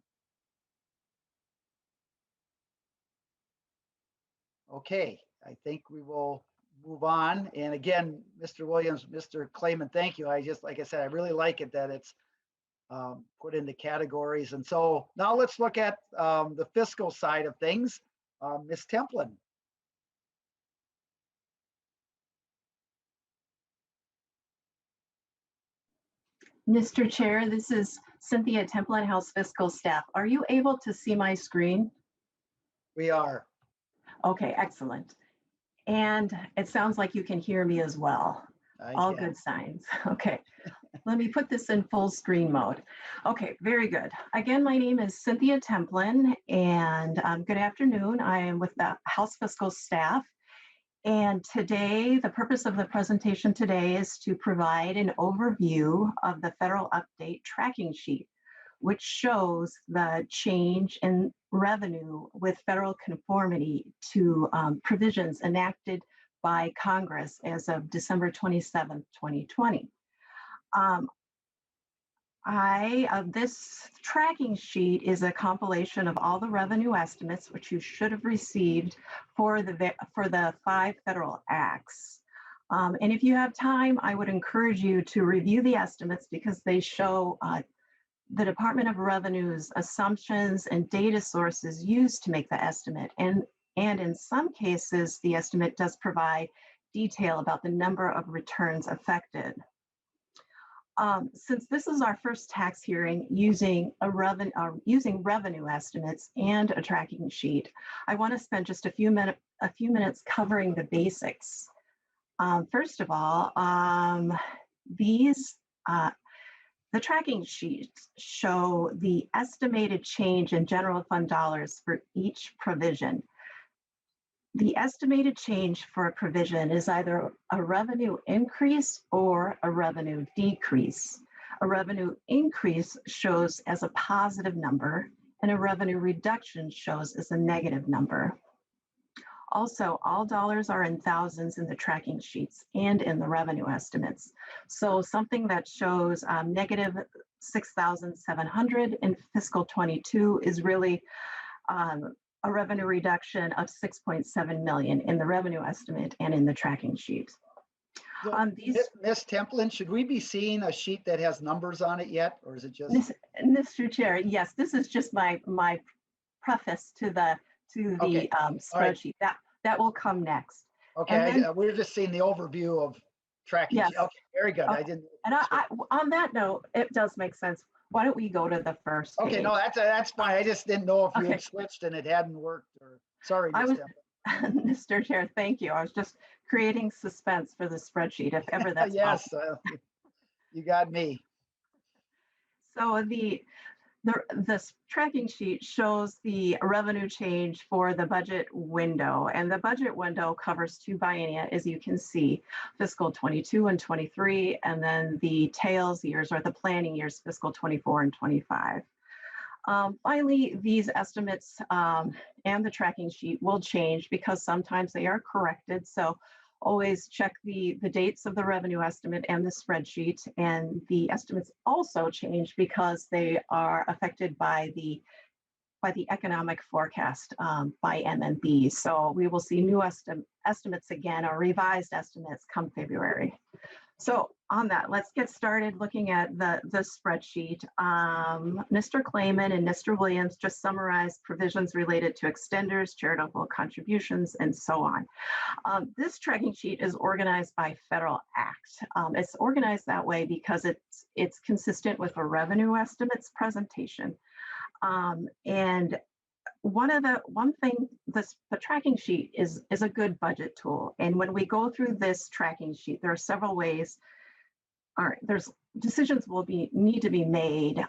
Okay, I think we will move on. And again, Mr. Williams, Mr. Clayman, thank you. Like I said, I really like it that it's put into categories. And so now let's look at the fiscal side of things. Ms. Templin. Mr. Chair, this is Cynthia Templin, House Fiscal Staff. Are you able to see my screen? We are. Okay, excellent. And it sounds like you can hear me as well. All good signs. Okay, let me put this in full screen mode. Okay, very good. Again, my name is Cynthia Templin, and good afternoon. I am with the House Fiscal Staff. And today, the purpose of the presentation today is to provide an overview of the federal update tracking sheet, which shows the change in revenue with federal conformity to provisions enacted by Congress as of December 27th, 2020. This tracking sheet is a compilation of all the revenue estimates, which you should have received for the 5 federal acts. And if you have time, I would encourage you to review the estimates because they show the Department of Revenue's assumptions and data sources used to make the estimate. And in some cases, the estimate does provide detail about the number of returns affected. Since this is our first tax hearing using revenue estimates and a tracking sheet, I want to spend just a few minutes covering the basics. First of all, the tracking sheets show the estimated change in general fund dollars for each provision. The estimated change for a provision is either a revenue increase or a revenue decrease. A revenue increase shows as a positive number, and a revenue reduction shows as a negative number. Also, all dollars are in thousands in the tracking sheets and in the revenue estimates. So something that shows negative 6,700 in fiscal 22 is really a revenue reduction of 6.7 million in the revenue estimate and in the tracking sheet. So, Ms. Templin, should we be seeing a sheet that has numbers on it yet, or is it just? Mr. Chair, yes, this is just my preface to the Okay. spreadsheet. Right. That will come next. Okay, we're just seeing the overview of tracking. Yes. Okay, very good. Okay. I didn't. And on that note, it does make sense. Why don't we go to the first page? Okay, no, that's fine. I just didn't know if you had switched and it hadn't worked, or sorry, Ms. Templin. Mr. Chair, thank you. I was just creating suspense for the spreadsheet, if ever that's yes, possible. You got me. So this tracking sheet shows the revenue change for the budget window, and the budget window covers 2 biennia, as you can see, fiscal 22 and 23, and then the tails years or the planning years, fiscal 24 and 25. Finally, these estimates and the tracking sheet will change because sometimes they are corrected. So always check the dates of the revenue estimate and the spreadsheet. And the estimates also change because they are affected by the economic forecast by MMB. So we will see new estimates again, or revised estimates come February. So on that, let's get started looking at the spreadsheet. Mr. Clayman and Mr. Williams just summarized provisions related to extenders, charitable contributions, and so on. This tracking sheet is organized by federal act. It's organized that way because it's consistent with a revenue estimates presentation. And the tracking sheet is a good budget tool. And when we go through this tracking sheet, there are several ways. There's decisions need to be made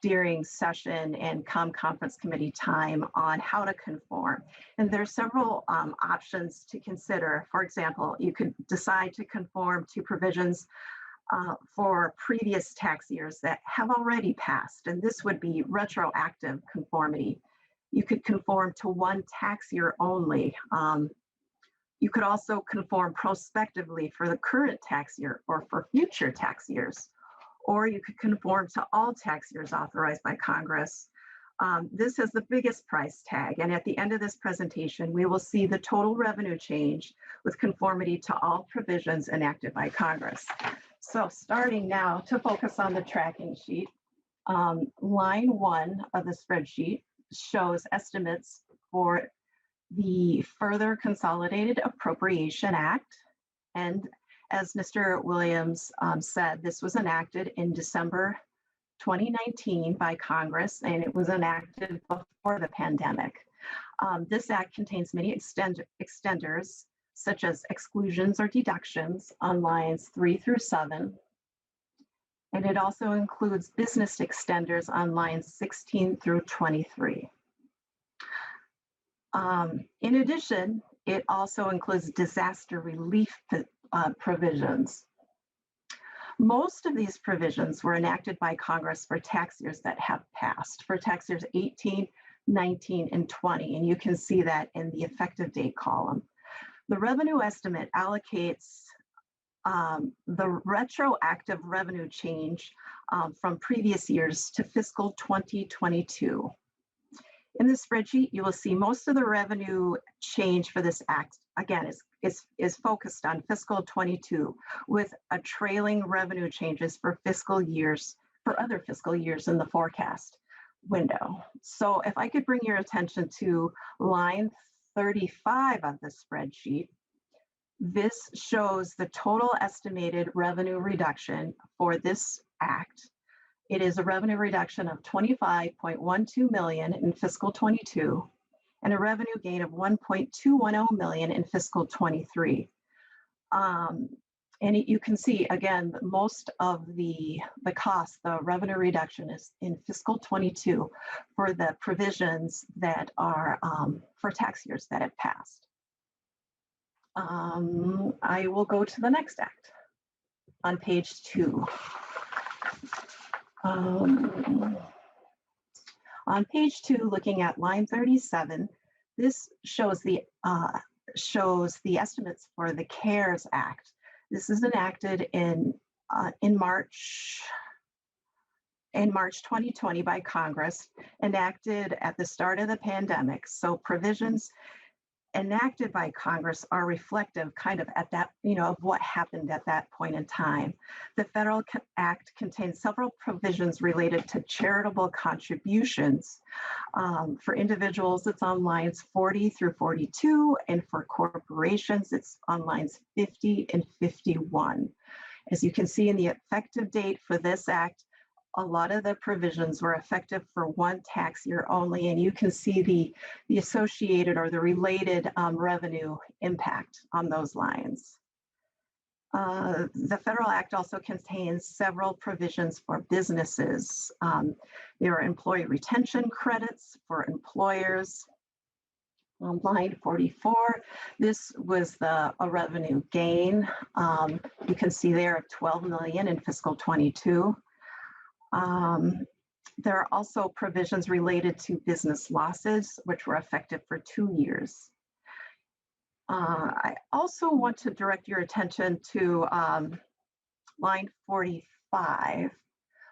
during session and conference committee time on how to conform. And there's several options to consider. For example, you could decide to conform to provisions for previous tax years that have already passed, and this would be retroactive conformity. You could conform to one tax year only. You could also conform prospectively for the current tax year or for future tax years, or you could conform to all tax years authorized by Congress. This has the biggest price tag, and at the end of this presentation, we will see the total revenue change with conformity to all provisions enacted by Congress. So starting now to focus on the tracking sheet, line 1 of the spreadsheet shows estimates for the Further Consolidated Appropriation Act. And as Mr. Williams said, this was enacted in December 2019 by Congress, and it was enacted before the pandemic. This act contains many extenders, such as exclusions or deductions on lines 3 through 7. And it also includes business extenders on lines 16 through 23. In addition, it also includes disaster relief provisions. Most of these provisions were enacted by Congress for tax years that have passed, for tax years 18, 19, and 20, and you can see that in the effective date column. The revenue estimate allocates the retroactive revenue change from previous years to fiscal 2022. In the spreadsheet, you will see most of the revenue change for this act, again, is focused on fiscal 22 with a trailing revenue changes for fiscal years for other fiscal years in the forecast window. So if I could bring your attention to line 35 of the spreadsheet, this shows the total estimated revenue reduction for this act. It is a revenue reduction of 25.12 million in fiscal 22 and a revenue gain of 1.210 million in fiscal 23. And you can see, again, most of the cost, the revenue reduction is in fiscal 22 for the provisions that are for tax years that have passed. I will go to the next act on page 2. On page 2, looking at line 37, this shows the estimates for the CARES Act. This is enacted in March 2020 by Congress, enacted at the start of the pandemic. So provisions enacted by Congress are reflective kind of at that, of what happened at that point in time. The Federal Act contains several provisions related to charitable contributions. For individuals, it's on lines 40 through 42, and for corporations, it's on lines 50 and 51. As you can see in the effective date for this act, a lot of the provisions were effective for one tax year only, and you can see the associated or the related revenue impact on those lines. The Federal Act also contains several provisions for businesses. There are employee retention credits for employers. On line 44, this was a revenue gain. You can see there of 12 million in fiscal 22. There are also provisions related to business losses, which were effective for 2 years. I also want to direct your attention to line 45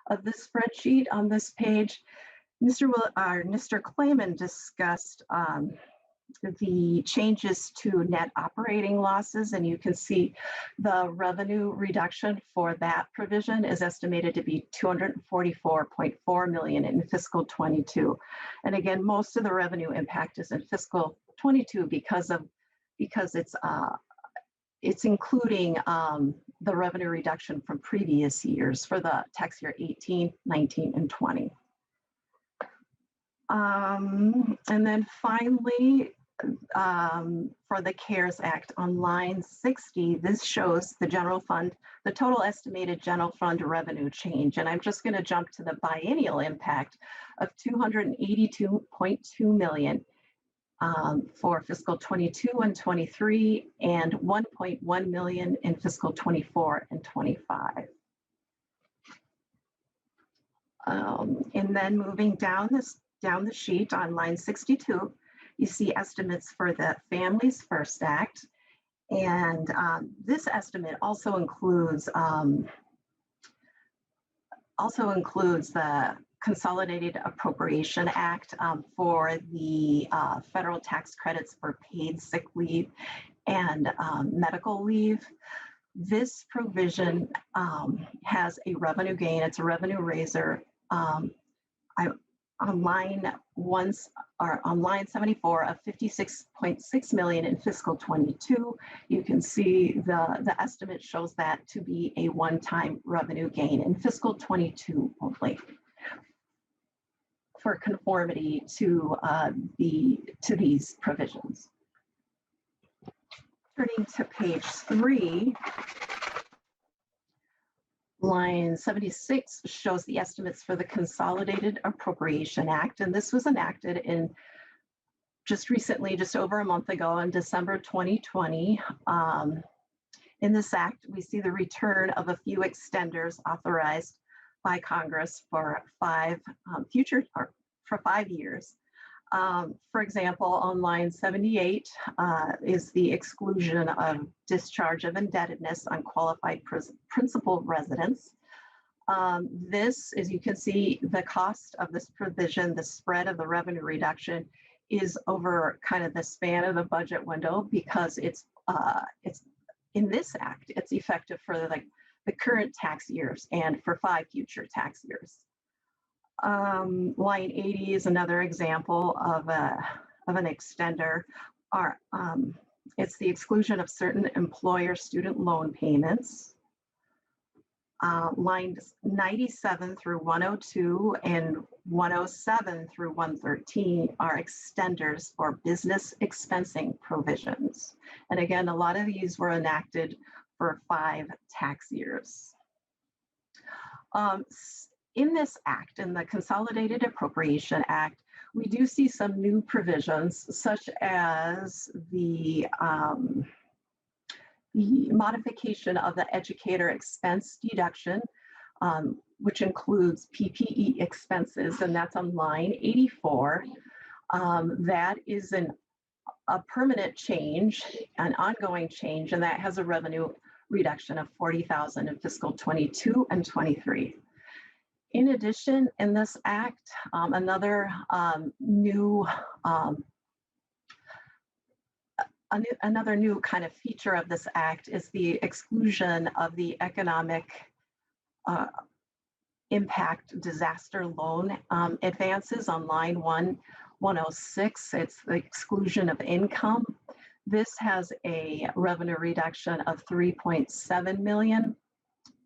of the spreadsheet on this page. Mr. Clayman discussed the changes to net operating losses, and you can see the revenue reduction for that provision is estimated to be 244.4 million in fiscal 22. And again, most of the revenue impact is in fiscal 22 because it's including the revenue reduction from previous years for the tax year 18, 19, and 20. And then finally, for the CARES Act on line 60, this shows the general fund, the total estimated general fund revenue change. And I'm just going to jump to the biennial impact of 282.2 million for fiscal 22 and 23, and 1.1 million in fiscal 24 and 25. And then moving down the sheet on line 62, you see estimates for the Families First Act. And this estimate also includes the Consolidated Appropriation Act for the federal tax credits for paid sick leave and medical leave. This provision has a revenue gain. It's a revenue raiser. On line 74 of 56.6 million in fiscal 22, you can see the estimate shows that to be a one-time revenue gain in fiscal 22 only, for conformity to these provisions. Turning to page 3, line 76 shows the estimates for the Consolidated Appropriation Act, and this was enacted in just recently, just over a month ago in December 2020. In this act, we see the return of a few extenders authorized by Congress for 5 years. For example, on line 78 is the exclusion of discharge of indebtedness on qualified principal residents. This, as you can see, the cost of this provision, the spread of the revenue reduction is over kind of the span of the budget window, because it's in this act, it's effective for the current tax years and for 5 future tax years. Line 80 is another example of an extender. It's the exclusion of certain employer student loan payments. Lines 97 through 102 and 107 through 113 are extenders for business expensing provisions. And again, a lot of these were enacted for 5 tax years. In this act, in the Consolidated Appropriation Act, we do see some new provisions, such as the modification of the educator expense deduction, which includes PPE expenses, and that's on line 84. That is a permanent change, an ongoing change, and that has a revenue reduction of $40,000 in fiscal 22 and 23. In addition, in this act, another new kind of feature of this act is the exclusion of the economic impact disaster loan advances on line 106. It's the exclusion of income. This has a revenue reduction of $3.7 million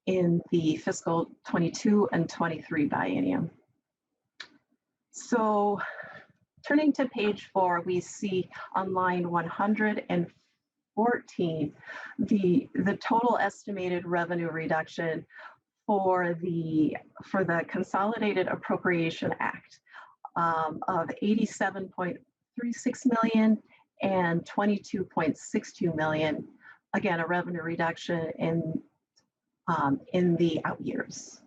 in the fiscal 22 and 23 biennium. So turning to page 4, we see on line 114, the total estimated revenue reduction for the Consolidated Appropriation Act of $87.36 million and $22.62 million. Again, a revenue reduction in the out years.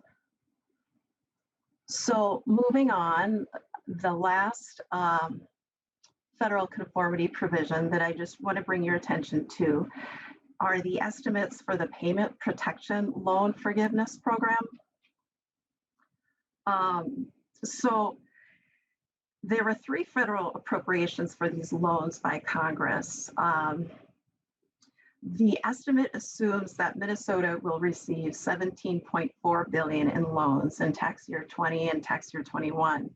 So moving on, the last federal conformity provision that I just want to bring your attention to are the estimates for the Payment Protection Loan Forgiveness Program. So there were 3 federal appropriations for these loans by Congress. The estimate assumes that Minnesota will receive $17.4 billion in loans in tax year 20 and tax year 21.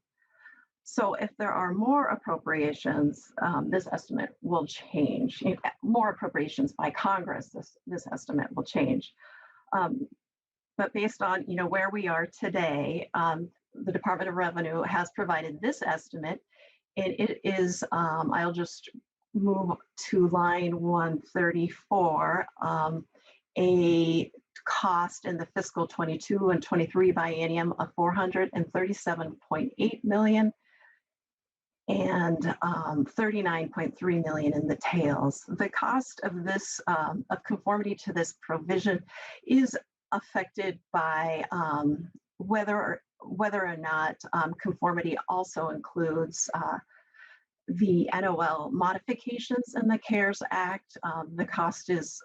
So if there are more appropriations, this estimate will change. More appropriations by Congress, this estimate will change. But based on where we are today, the Department of Revenue has provided this estimate, and it is, I'll just move to line 134, a cost in the fiscal 22 and 23 biennium of $437.8 million and $39.3 million in the tails. The cost of this, of conformity to this provision is affected by whether or not conformity also includes the NOL modifications in the CARES Act. The cost is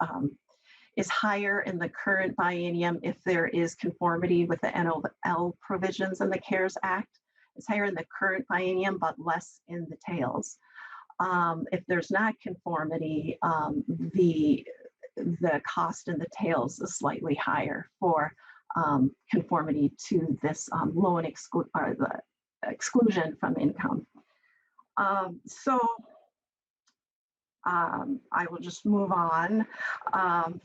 higher in the current biennium if there is conformity with the NOL provisions in the CARES Act. It's higher in the current biennium, but less in the tails. If there's not conformity, the cost in the tails is slightly higher for conformity to this loan or the exclusion from income. I will just move on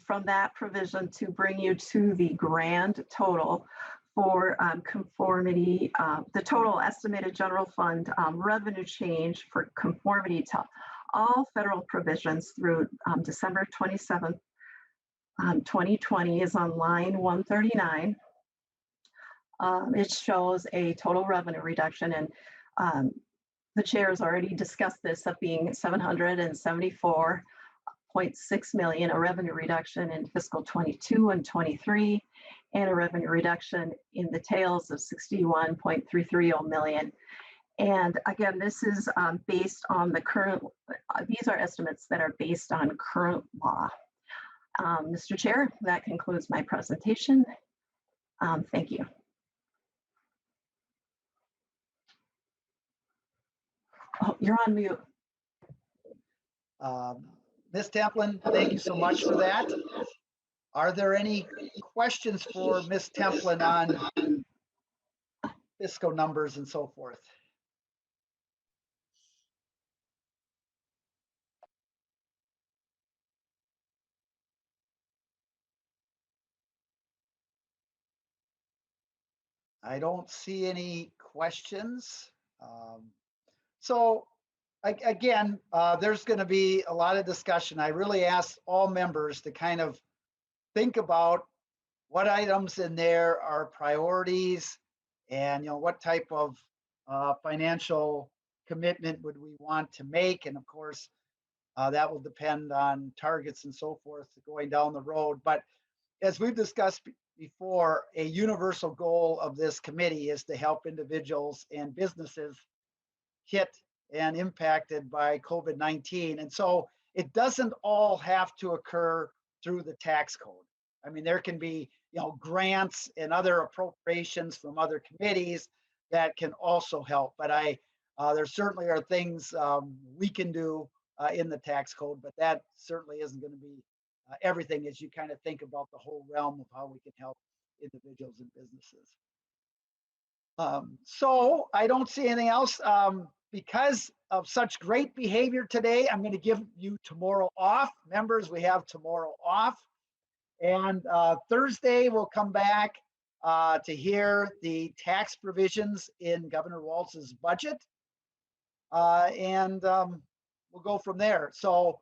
from that provision to bring you to the grand total for conformity, the total estimated general fund revenue change for conformity to all federal provisions through December 27th, 2020 is on line 139. It shows a total revenue reduction, and the chair has already discussed this, of being $774.6 million, a revenue reduction in fiscal 22 and 23, and a revenue reduction in the tails of $61.330 million. And again, this is based on the current, these are estimates that are based on current law. Mr. Chair, that concludes my presentation. Thank you. Oh, you're on mute. Ms. Templin, thank you so much for that. Are there any questions for Ms. Templin on fiscal numbers and so forth? I don't see any questions. So again, there's going to be a lot of discussion. I really asked all members to kind of think about what items in there are priorities and what type of financial commitment would we want to make. And of course, that will depend on targets and so forth going down the road. But as we've discussed before, a universal goal of this committee is to help individuals and businesses hit and impacted by COVID-19. And so it doesn't all have to occur through the tax code. I mean, there can be, grants and other appropriations from other committees that can also help. But there certainly are things we can do in the tax code, but that certainly isn't going to be everything as you kind of think about the whole realm of how we can help individuals and businesses. So I don't see anything else. Because of such great behavior today, I'm going to give you tomorrow off. Members, we have tomorrow off. And Thursday, we'll come back to hear the tax provisions in Governor Walz's budget. And we'll go from there. So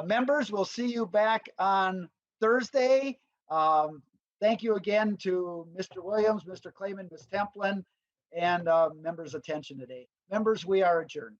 members, we'll see you back on Thursday. Thank you again to Mr. Williams, Mr. Clayman, Ms. Templin, and members' attention today. Members, we are adjourned.